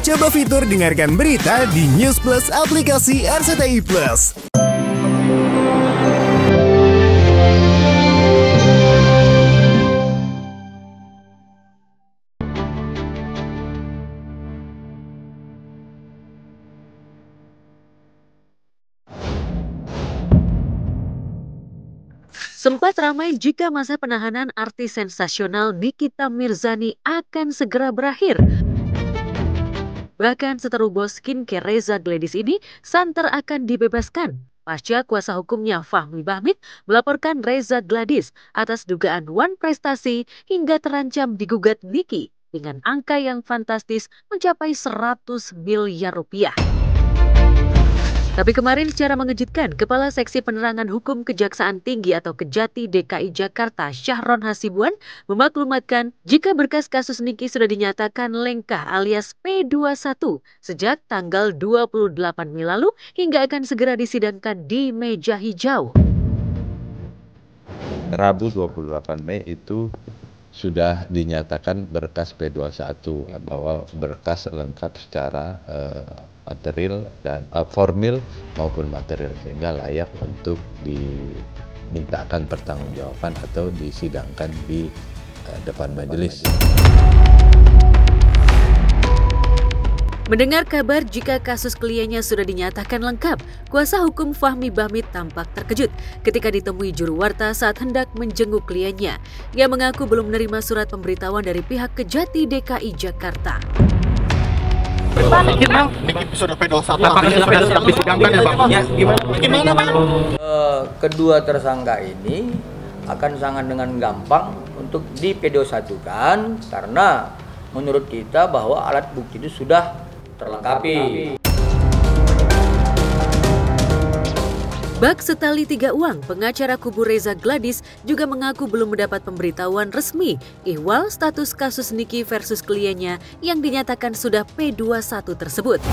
Coba fitur dengarkan berita di News Plus aplikasi RCTI Plus. Sempat ramai jika masa penahanan artis sensasional Nikita Mirzani akan segera berakhir. Bahkan seteru bos skincare Reza Gladys ini santer akan dibebaskan pasca kuasa hukumnya Fahmi Bahmid melaporkan Reza Gladys atas dugaan wan prestasi hingga terancam digugat Niki dengan angka yang fantastis mencapai 100 miliar rupiah. Tapi kemarin secara mengejutkan, Kepala Seksi Penerangan Hukum Kejaksaan Tinggi atau Kejati DKI Jakarta Syahron Hasibuan memaklumatkan jika berkas kasus Niki sudah dinyatakan lengkah alias P21 sejak tanggal 28 Mei lalu hingga akan segera disidangkan di meja hijau. Rabu 28 Mei itu sudah dinyatakan berkas P21 bahwa berkas lengkap secara material dan formil maupun material sehingga layak untuk dimintakan pertanggungjawaban atau disidangkan di depan majelis. Mendengar kabar jika kasus kliennya sudah dinyatakan lengkap, kuasa hukum Fahmi Bahmid tampak terkejut ketika ditemui juru warta saat hendak menjenguk kliennya. Ia mengaku belum menerima surat pemberitahuan dari pihak Kejati DKI Jakarta. Niki sudah P21 disidangkan ya Bang? Ya, gimana Bang? Kedua tersangka ini akan sangat dengan gampang untuk di P21-kan karena menurut kita bahwa alat bukti itu sudah terlengkapi. Bak Setali Tiga Uang, pengacara kubu Reza Gladys juga mengaku belum mendapat pemberitahuan resmi ihwal status kasus Niki versus kliennya yang dinyatakan sudah P21 tersebut.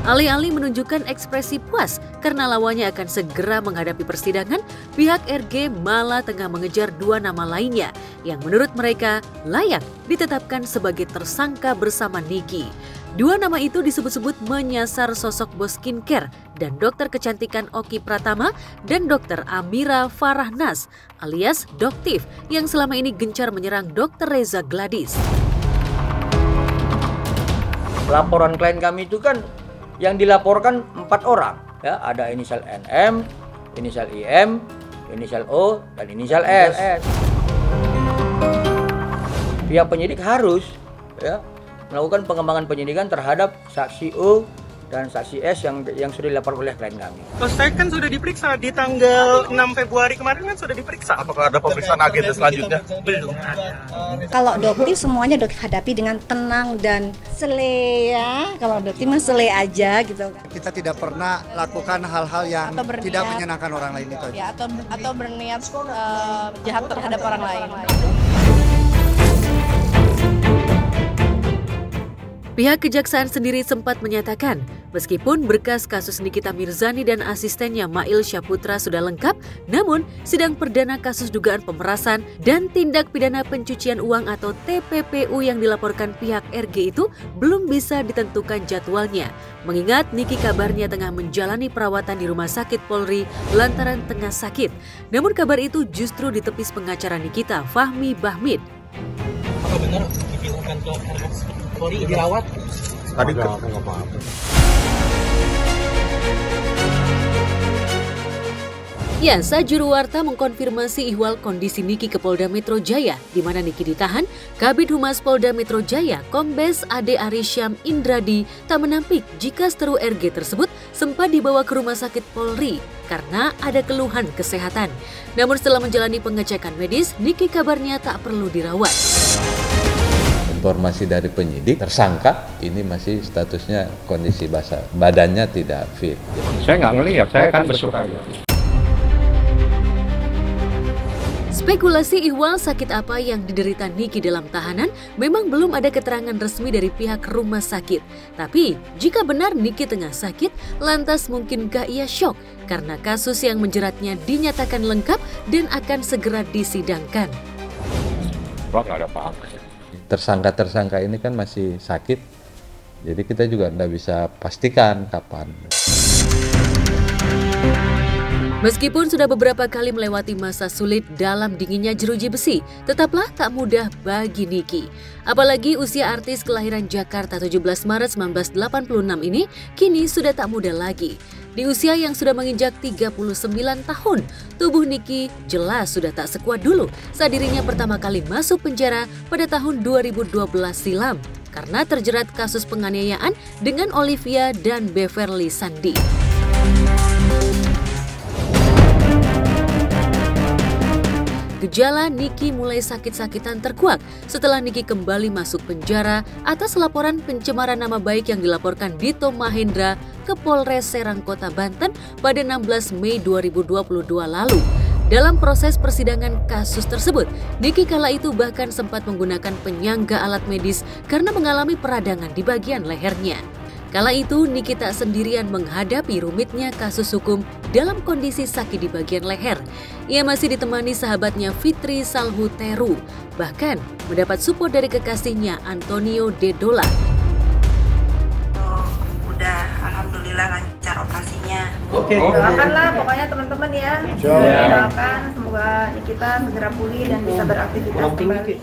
Alih-alih menunjukkan ekspresi puas karena lawannya akan segera menghadapi persidangan, pihak RG malah tengah mengejar dua nama lainnya yang menurut mereka layak ditetapkan sebagai tersangka bersama Niki. Dua nama itu disebut-sebut menyasar sosok bos skincare dan dokter kecantikan Oki Pratama dan dokter Amira Farahnas alias Doktif yang selama ini gencar menyerang dokter Reza Gladys. Laporan klien kami itu kan yang dilaporkan 4 orang, ya, ada inisial NM, inisial IM, inisial O, dan inisial S. Pihak penyidik harus melakukan pengembangan penyidikan terhadap saksi O dan saksi S yang sudah dilaporkan oleh klien kami. Saya kan sudah diperiksa di tanggal 6 Februari kemarin kan sudah diperiksa. Apakah ada pemeriksaan agenda selanjutnya? Belum ada. Kalau Doktif semuanya hadapi dengan tenang dan sele ya. Kalau Doktif mah sele aja gitu. Kita tidak pernah lakukan hal-hal yang tidak menyenangkan orang lain itu. Ya, atau berniat jahat terhadap orang lain. Pihak kejaksaan sendiri sempat menyatakan, meskipun berkas kasus Nikita Mirzani dan asistennya Mail Syaputra sudah lengkap, namun sidang perdana kasus dugaan pemerasan dan tindak pidana pencucian uang atau TPPU yang dilaporkan pihak RG itu belum bisa ditentukan jadwalnya. Mengingat Niki kabarnya tengah menjalani perawatan di Rumah Sakit Polri lantaran tengah sakit. Namun kabar itu justru ditepis pengacara Nikita, Fahmi Bahmid. Apa benar dipindahkan ke Polri dirawat? Tadi nggak apa-apa. Ya, Juru Warta mengkonfirmasi ihwal kondisi Niki ke Polda Metro Jaya, di mana Niki ditahan. Kabid Humas Polda Metro Jaya, Kombes Ade Arisyam Indradi, tak menampik jika seteru RG tersebut sempat dibawa ke Rumah Sakit Polri karena ada keluhan kesehatan. Namun setelah menjalani pengecekan medis, Niki kabarnya tak perlu dirawat. Informasi dari penyidik, tersangka ini masih statusnya kondisi badannya tidak fit. Saya nggak ngelihat, saya kan bersuka. Spekulasi ihwal sakit apa yang diderita Niki dalam tahanan memang belum ada keterangan resmi dari pihak rumah sakit. Tapi, jika benar Niki tengah sakit, lantas mungkinkah ia syok karena kasus yang menjeratnya dinyatakan lengkap dan akan segera disidangkan? Wah, nggak ada apa-apa. Tersangka-tersangka ini kan masih sakit, Jadi kita juga tidak bisa pastikan kapan. Meskipun sudah beberapa kali melewati masa sulit dalam dinginnya jeruji besi, tetaplah tak mudah bagi Niki. Apalagi usia artis kelahiran Jakarta 17 Maret 1986 ini kini sudah tak muda lagi. Di usia yang sudah menginjak 39 tahun, tubuh Niki jelas sudah tak sekuat dulu saat dirinya pertama kali masuk penjara pada tahun 2012 silam karena terjerat kasus penganiayaan dengan Olivia dan Beverly Sandi. Gejala Niki mulai sakit-sakitan terkuak setelah Niki kembali masuk penjara atas laporan pencemaran nama baik yang dilaporkan Dito Mahendra ke Polres Serang Kota Banten pada 16 Mei 2022 lalu. Dalam proses persidangan kasus tersebut, Niki kala itu bahkan sempat menggunakan penyangga alat medis karena mengalami peradangan di bagian lehernya. Kala itu, Niki tak sendirian menghadapi rumitnya kasus hukum dalam kondisi sakit di bagian leher. Ia masih ditemani sahabatnya Fitri Salhuteru, bahkan mendapat support dari kekasihnya Antonio Dedola. Udah, alhamdulillah lancar operasinya. Oke. Doakanlah pokoknya teman-teman ya. Doakan semoga Nikita segera pulih dan bisa beraktivitas kembali.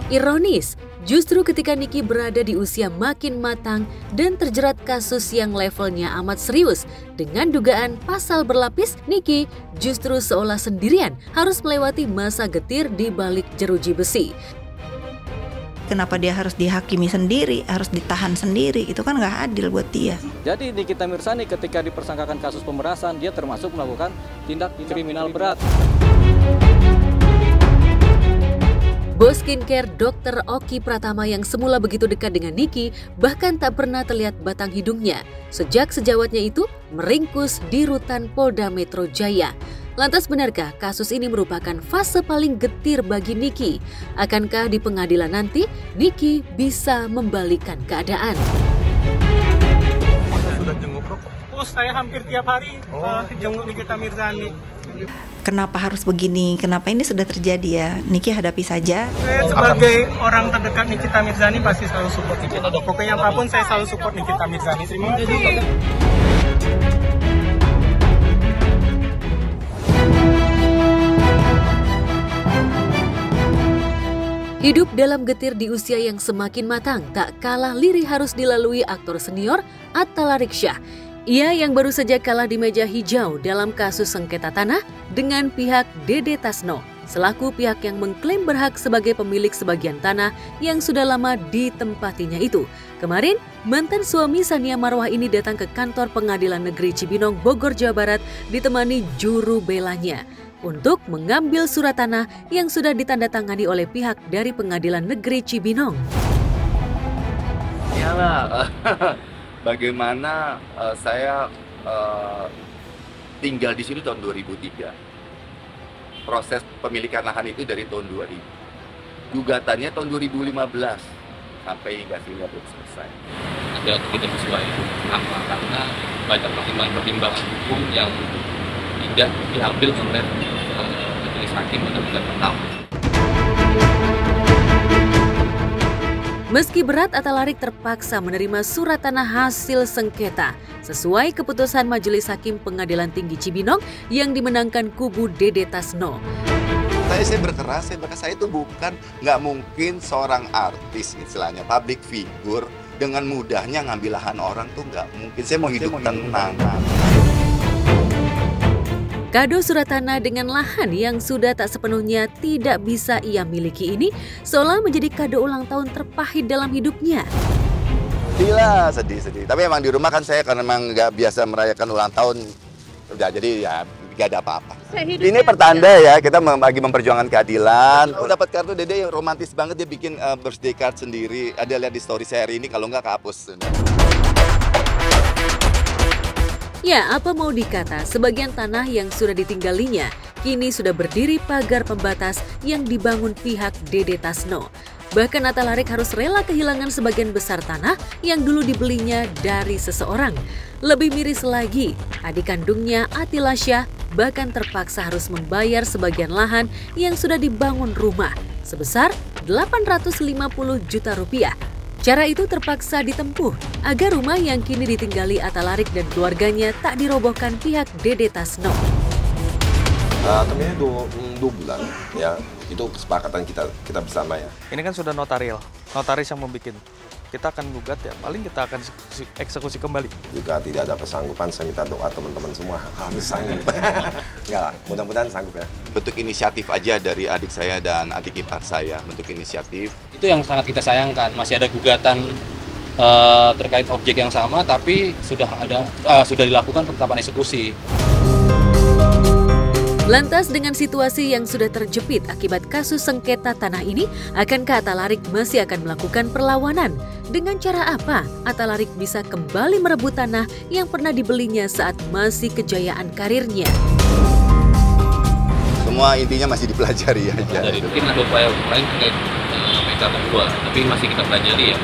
Ironis, justru ketika Niki berada di usia makin matang dan terjerat kasus yang levelnya amat serius dengan dugaan pasal berlapis, Niki justru seolah sendirian harus melewati masa getir di balik jeruji besi. Kenapa dia harus dihakimi sendiri, harus ditahan sendiri, itu kan nggak adil buat dia. Jadi Nikita Mirzani ketika dipersangkakan kasus pemerasan, dia termasuk melakukan tindak kriminal berat. Bos skincare Dr. Oki Pratama yang semula begitu dekat dengan Niki bahkan tak pernah terlihat batang hidungnya sejak sejawatnya itu meringkus di rutan Polda Metro Jaya. Lantas benarkah kasus ini merupakan fase paling getir bagi Niki? Akankah di pengadilan nanti Niki bisa membalikkan keadaan? Sudah jenguk saya hampir tiap hari jenguk Nikita Mirzani. Kenapa harus begini? Kenapa ini sudah terjadi ya? Niki hadapi saja. Saya sebagai orang terdekat Nikita Mirzani pasti selalu support Nikita. Pokoknya apapun saya selalu support Nikita Mirzani. Terima kasih. Hidup dalam getir di usia yang semakin matang tak kalah lirih harus dilalui aktor senior Atta Lariksya. Ia yang baru saja kalah di meja hijau dalam kasus sengketa tanah dengan pihak Dede Tasno, selaku pihak yang mengklaim berhak sebagai pemilik sebagian tanah yang sudah lama ditempatinya itu. Kemarin, mantan suami Sania Marwah ini datang ke kantor Pengadilan Negeri Cibinong, Bogor, Jawa Barat ditemani juru belanya untuk mengambil surat tanah yang sudah ditandatangani oleh pihak dari Pengadilan Negeri Cibinong. Iyalah. Bagaimana saya tinggal di sini tahun 2003. Proses pemilikan lahan itu dari tahun 2000. Gugatannya tahun 2015 sampai hingga sini belum selesai. Ada tidak sesuai apa karena banyak pertimbangan hukum yang tidak diambil oleh majelis hakim pada bulan pertama. Meski berat, Atta Larik terpaksa menerima surat tanah hasil sengketa sesuai keputusan Majelis Hakim Pengadilan Tinggi Cibinong yang dimenangkan kubu Dede Tasno. Saya berkeras, saya itu nggak mungkin seorang artis istilahnya public figure dengan mudahnya ngambil lahan orang tuh nggak mungkin. Saya mau hidup tenang. Kado surat tanah dengan lahan yang sudah tak sepenuhnya tidak bisa ia miliki ini seolah menjadi kado ulang tahun terpahit dalam hidupnya. Gila, sedih. Tapi emang di rumah kan saya karena emang nggak biasa merayakan ulang tahun, udah jadi ya nggak ada apa-apa. Ini pertanda ya kita lagi memperjuangkan keadilan. Dapat kartu Dede yang romantis banget, dia bikin birthday card sendiri. Ada lihat di story saya hari ini, kalau nggak kehapus. Ya, apa mau dikata, sebagian tanah yang sudah ditinggalinya kini sudah berdiri pagar pembatas yang dibangun pihak Dede Tasno. Bahkan Atta Larik harus rela kehilangan sebagian besar tanah yang dulu dibelinya dari seseorang. Lebih miris lagi, adik kandungnya Atilasya bahkan terpaksa harus membayar sebagian lahan yang sudah dibangun rumah sebesar 850 juta rupiah. Cara itu terpaksa ditempuh agar rumah yang kini ditinggali Atalarik dan keluarganya tak dirobohkan pihak Dede Tasno. Kami 2 bulan, ya itu kesepakatan kita bersama ya. Ini kan sudah notaris yang membuat. Kita akan gugat ya, paling kita akan eksekusi kembali. Jika tidak ada kesanggupan, saya minta doa teman-teman semua harus sanggup. Enggak lah, mudah-mudahan sanggup ya. Bentuk inisiatif aja dari adik saya dan adik ipar saya, bentuk inisiatif. Itu yang sangat kita sayangkan, masih ada gugatan terkait objek yang sama, tapi sudah dilakukan penetapan eksekusi. Lantas dengan situasi yang sudah terjepit akibat kasus sengketa tanah ini, akankah Atalarik masih akan melakukan perlawanan? Dengan cara apa Atalarik bisa kembali merebut tanah yang pernah dibelinya saat masih kejayaan karirnya? Semua intinya masih dipelajari aja. Jadi mungkin ada upaya lain terkait mereka berdua, tapi masih kita pelajari ya.